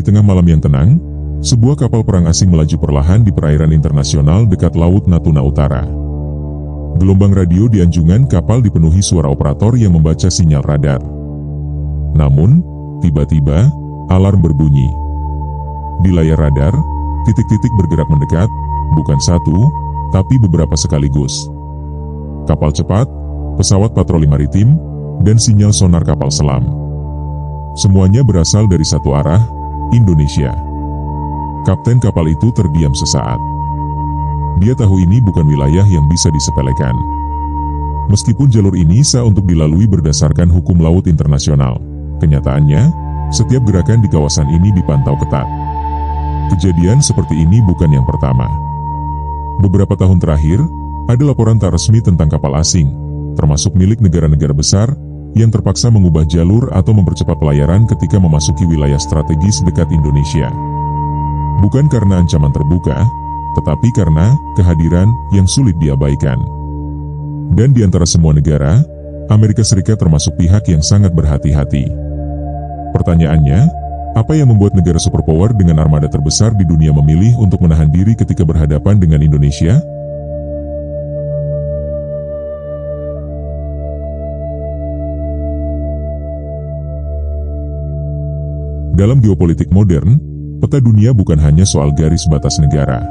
tengah malam yang tenang, sebuah kapal perang asing melaju perlahan di perairan internasional dekat Laut Natuna Utara. Gelombang radio di anjungan kapal dipenuhi suara operator yang membaca sinyal radar. Namun, tiba-tiba, alarm berbunyi. Di layar radar, titik-titik bergerak mendekat, bukan satu, tapi beberapa sekaligus. Kapal cepat, pesawat patroli maritim, dan sinyal sonar kapal selam. Semuanya berasal dari satu arah, Indonesia. Kapten kapal itu terdiam sesaat. Dia tahu ini bukan wilayah yang bisa disepelekan. Meskipun jalur ini sah untuk dilalui berdasarkan hukum laut internasional, kenyataannya, setiap gerakan di kawasan ini dipantau ketat. Kejadian seperti ini bukan yang pertama. Beberapa tahun terakhir, ada laporan tak resmi tentang kapal asing, termasuk milik negara-negara besar, yang terpaksa mengubah jalur atau mempercepat pelayaran ketika memasuki wilayah strategis dekat Indonesia. Bukan karena ancaman terbuka, tetapi karena kehadiran yang sulit diabaikan. Dan di antara semua negara, Amerika Serikat termasuk pihak yang sangat berhati-hati. Pertanyaannya, apa yang membuat negara superpower dengan armada terbesar di dunia memilih untuk menahan diri ketika berhadapan dengan Indonesia? Dalam geopolitik modern, peta dunia bukan hanya soal garis batas negara.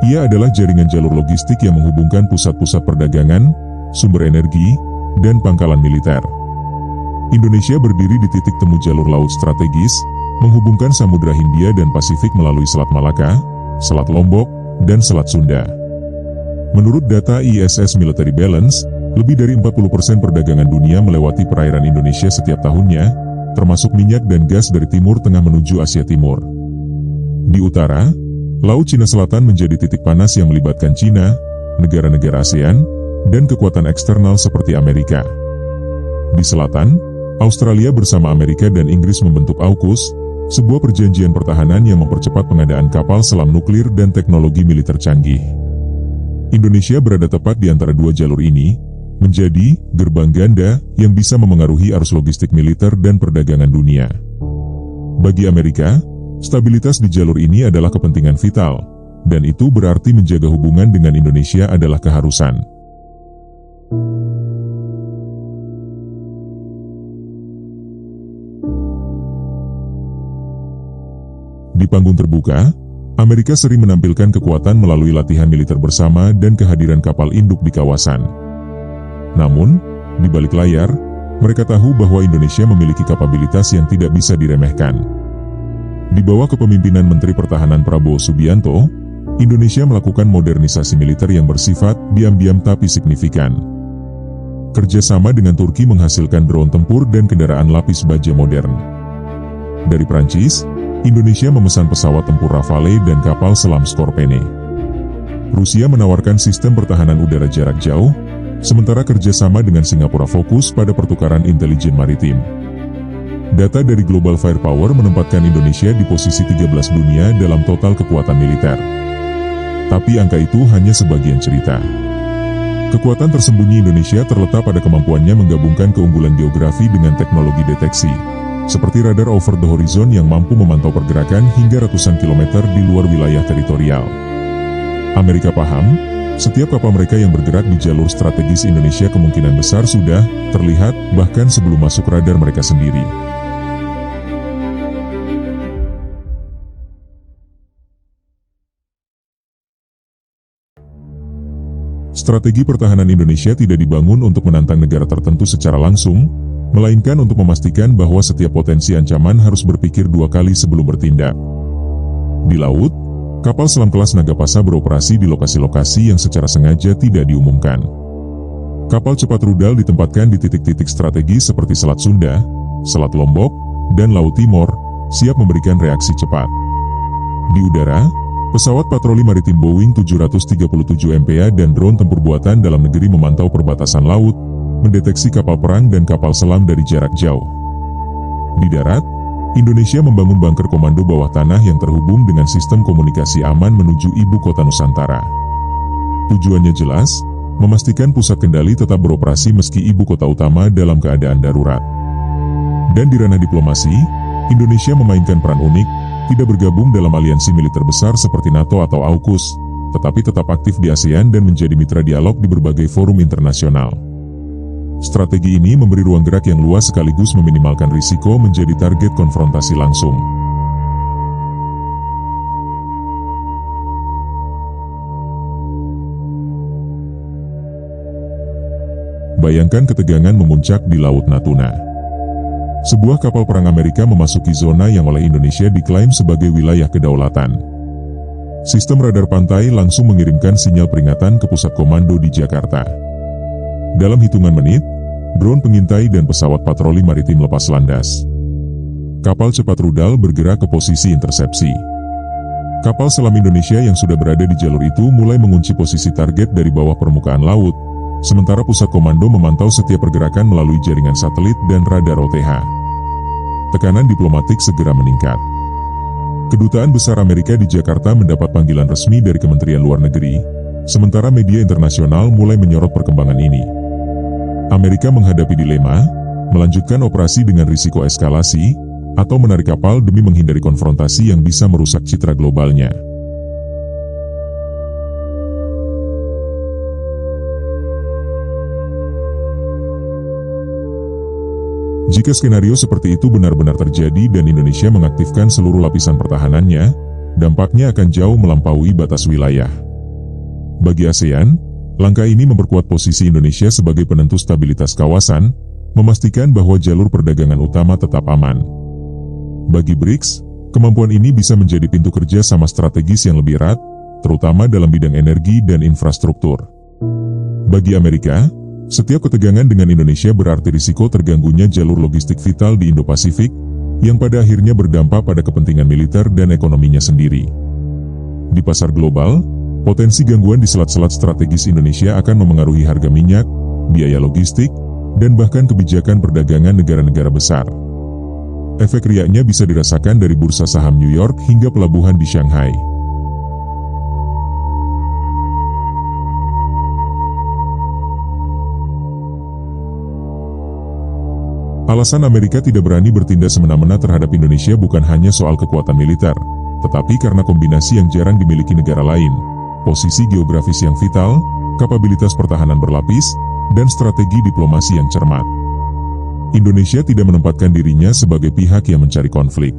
Ia adalah jaringan jalur logistik yang menghubungkan pusat-pusat perdagangan, sumber energi, dan pangkalan militer. Indonesia berdiri di titik temu jalur laut strategis, menghubungkan Samudra Hindia dan Pasifik melalui Selat Malaka, Selat Lombok, dan Selat Sunda. Menurut data ISS Military Balance, lebih dari 40% perdagangan dunia melewati perairan Indonesia setiap tahunnya, termasuk minyak dan gas dari Timur Tengah menuju Asia Timur. Di utara, Laut Cina Selatan menjadi titik panas yang melibatkan Cina, negara-negara ASEAN, dan kekuatan eksternal seperti Amerika. Di selatan, Australia bersama Amerika dan Inggris membentuk AUKUS, sebuah perjanjian pertahanan yang mempercepat pengadaan kapal selam nuklir dan teknologi militer canggih. Indonesia berada tepat di antara dua jalur ini, menjadi gerbang ganda yang bisa memengaruhi arus logistik militer dan perdagangan dunia. Bagi Amerika, stabilitas di jalur ini adalah kepentingan vital, dan itu berarti menjaga hubungan dengan Indonesia adalah keharusan. Di panggung terbuka, Amerika sering menampilkan kekuatan melalui latihan militer bersama dan kehadiran kapal induk di kawasan. Namun, di balik layar, mereka tahu bahwa Indonesia memiliki kapabilitas yang tidak bisa diremehkan. Di bawah kepemimpinan Menteri Pertahanan Prabowo Subianto, Indonesia melakukan modernisasi militer yang bersifat diam-diam tapi signifikan. Kerjasama dengan Turki menghasilkan drone tempur dan kendaraan lapis baja modern. Dari Prancis, Indonesia memesan pesawat tempur Rafale dan kapal selam Skorpene. Rusia menawarkan sistem pertahanan udara jarak jauh, sementara kerjasama dengan Singapura fokus pada pertukaran intelijen maritim. Data dari Global Firepower menempatkan Indonesia di posisi 13 dunia dalam total kekuatan militer. Tapi angka itu hanya sebagian cerita. Kekuatan tersembunyi Indonesia terletak pada kemampuannya menggabungkan keunggulan geografi dengan teknologi deteksi, seperti radar over the horizon yang mampu memantau pergerakan hingga ratusan kilometer di luar wilayah teritorial. Amerika paham, setiap kapal mereka yang bergerak di jalur strategis Indonesia kemungkinan besar sudah terlihat bahkan sebelum masuk radar mereka sendiri. Strategi pertahanan Indonesia tidak dibangun untuk menantang negara tertentu secara langsung, melainkan untuk memastikan bahwa setiap potensi ancaman harus berpikir dua kali sebelum bertindak. Di laut, kapal selam kelas Nagapasa beroperasi di lokasi-lokasi yang secara sengaja tidak diumumkan. Kapal cepat rudal ditempatkan di titik-titik strategis seperti Selat Sunda, Selat Lombok, dan Laut Timor, siap memberikan reaksi cepat. Di udara, pesawat patroli maritim Boeing 737 MPA dan drone tempur buatan dalam negeri memantau perbatasan laut, mendeteksi kapal perang dan kapal selam dari jarak jauh. Di darat, Indonesia membangun bunker komando bawah tanah yang terhubung dengan sistem komunikasi aman menuju ibu kota Nusantara. Tujuannya jelas, memastikan pusat kendali tetap beroperasi meski ibu kota utama dalam keadaan darurat. Dan di ranah diplomasi, Indonesia memainkan peran unik, tidak bergabung dalam aliansi militer besar seperti NATO atau AUKUS, tetapi tetap aktif di ASEAN dan menjadi mitra dialog di berbagai forum internasional. Strategi ini memberi ruang gerak yang luas sekaligus meminimalkan risiko menjadi target konfrontasi langsung. Bayangkan ketegangan memuncak di Laut Natuna. Sebuah kapal perang Amerika memasuki zona yang oleh Indonesia diklaim sebagai wilayah kedaulatan. Sistem radar pantai langsung mengirimkan sinyal peringatan ke pusat komando di Jakarta. Dalam hitungan menit, drone pengintai dan pesawat patroli maritim lepas landas. Kapal cepat rudal bergerak ke posisi intersepsi. Kapal selam Indonesia yang sudah berada di jalur itu mulai mengunci posisi target dari bawah permukaan laut, sementara pusat komando memantau setiap pergerakan melalui jaringan satelit dan radar OTH. Tekanan diplomatik segera meningkat. Kedutaan Besar Amerika di Jakarta mendapat panggilan resmi dari Kementerian Luar Negeri, sementara media internasional mulai menyorot perkembangan ini. Amerika menghadapi dilema, melanjutkan operasi dengan risiko eskalasi, atau menarik kapal demi menghindari konfrontasi yang bisa merusak citra globalnya. Jika skenario seperti itu benar-benar terjadi dan Indonesia mengaktifkan seluruh lapisan pertahanannya, dampaknya akan jauh melampaui batas wilayah. Bagi ASEAN, langkah ini memperkuat posisi Indonesia sebagai penentu stabilitas kawasan, memastikan bahwa jalur perdagangan utama tetap aman. Bagi BRICS, kemampuan ini bisa menjadi pintu kerja sama strategis yang lebih erat, terutama dalam bidang energi dan infrastruktur. Bagi Amerika, setiap ketegangan dengan Indonesia berarti risiko terganggunya jalur logistik vital di Indo-Pasifik, yang pada akhirnya berdampak pada kepentingan militer dan ekonominya sendiri. Di pasar global, potensi gangguan di selat-selat strategis Indonesia akan memengaruhi harga minyak, biaya logistik, dan bahkan kebijakan perdagangan negara-negara besar. Efek riaknya bisa dirasakan dari bursa saham New York hingga pelabuhan di Shanghai. Alasan Amerika tidak berani bertindak semena-mena terhadap Indonesia bukan hanya soal kekuatan militer, tetapi karena kombinasi yang jarang dimiliki negara lain, posisi geografis yang vital, kapabilitas pertahanan berlapis, dan strategi diplomasi yang cermat. Indonesia tidak menempatkan dirinya sebagai pihak yang mencari konflik.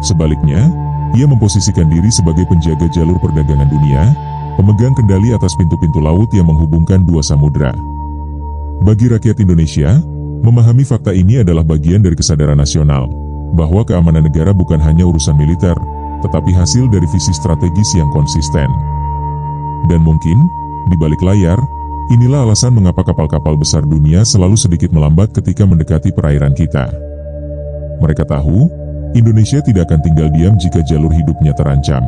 Sebaliknya, ia memposisikan diri sebagai penjaga jalur perdagangan dunia, pemegang kendali atas pintu-pintu laut yang menghubungkan dua samudra. Bagi rakyat Indonesia, memahami fakta ini adalah bagian dari kesadaran nasional, bahwa keamanan negara bukan hanya urusan militer, tetapi hasil dari visi strategis yang konsisten. Dan mungkin, di balik layar, inilah alasan mengapa kapal-kapal besar dunia selalu sedikit melambat ketika mendekati perairan kita. Mereka tahu, Indonesia tidak akan tinggal diam jika jalur hidupnya terancam.